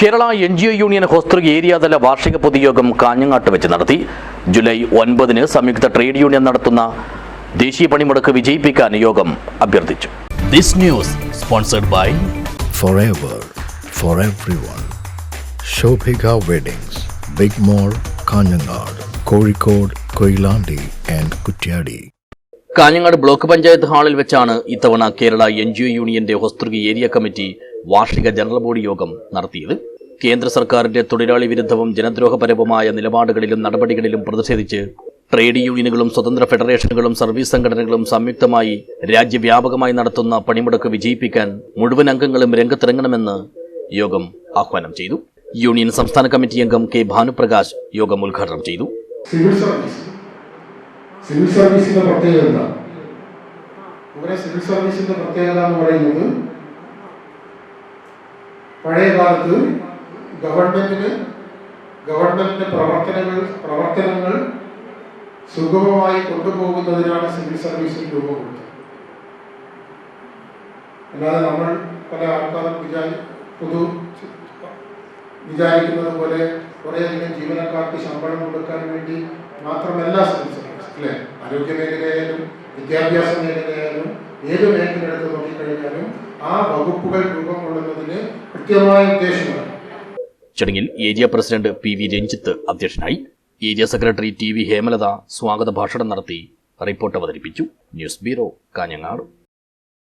Kerala NGO union ഹോസ്തൃക ഏരിയാതല വാർഷിക പൊതുയോഗം കാഞ്ഞങ്ങാട്ട് വെച്ച് നടത്തി. ജൂലൈ 9-ന് സംയുക്ത ട്രേഡ് യൂണിയൻ നടത്തുന്ന ദേശീയ പണിമുടക്ക് വിജയിപ്പിക്കാൻ യോഗം അഭ്യർത്ഥിച്ചു. This news sponsored by Forever for everyone. Shobhika Weddings, Big Mall, Kanyanad, Kozhikode, Koilandi and Kutyadi. Kanhangad block panchayat ഹാളിൽ വെച്ചാണ് ഇത്തവണ കേരള NGO യൂണിയന്റെ ഹോസ്തൃക ഏരിയ കമ്മിറ്റി വാർഷിക ജനറൽ ബോഡി യോഗം നടത്തിയത്. കേന്ദ്ര സർക്കാരിന്റെ തൊഴിലാളി വിരുദ്ധവും ജനദ്രോഹപരവുമായ നിലപാടുകളിലും നടപടികളിലും പ്രതിഷേധിച്ച് ട്രേഡ് യൂണിയനുകളും സ്വതന്ത്ര ഫെഡറേഷനുകളും സർവീസ് സംഘടനകളും സംയുക്തമായി രാജ്യവ്യാപകമായി നടത്തുന്ന പണിമുടക്ക് വിജയിപ്പിക്കാൻ മുഴുവൻ അംഗങ്ങളും രംഗത്തിറങ്ങണമെന്ന് യോഗം ആഹ്വാനം ചെയ്തു. യൂണിയൻ സംസ്ഥാന കമ്മിറ്റി അംഗം K. ഭാനുപ്രകാശ് യോഗം ഉദ്ഘാടനം ചെയ്തു. സിവിൽ സർവീസിന്റെ പ്രത്യേകത എന്താണ്? ഇവിടെ സിവിൽ സർവീസിന്റെ പ്രത്യേകത എന്ന് പറയുന്നത് പഴയ കാലത്ത് ഗവൺമെന്റിന്റെ പ്രവർത്തനങ്ങൾ സുഗമമായി കൊണ്ടുപോകുന്നതിനാണ് സിവിൽ സർവീസിൽ രൂപം കൊടുത്തത്. അല്ലാതെ നമ്മൾ പല ആൾക്കാരും വിചാരിക്കുന്നത് പോലെ കുറേയധികം ജീവനക്കാർക്ക് ശമ്പളം കൊടുക്കാൻ വേണ്ടി മാത്രമല്ല സിവിൽ സർവീസ്, അല്ലെ? ആരോഗ്യ മേഖലയായാലും വിദ്യാഭ്യാസ മേഖലയായാലും ഏത് മേഖലയെടുത്ത് നോക്കിക്കഴിഞ്ഞാലും ആ വകുപ്പുകൾ രൂപം കൊള്ളുന്നതിന് കൃത്യമായ ഉദ്ദേശമാണ്. ചടങ്ങിൽ ഏരിയ പ്രസിഡന്റ് PV രഞ്ജിത്ത് അധ്യക്ഷനായി. ഏരിയ സെക്രട്ടറി TV ഹേമലത സ്വാഗത ഭാഷണം നടത്തി റിപ്പോർട്ട് അവതരിപ്പിച്ചു. News bureau, Kanhangad.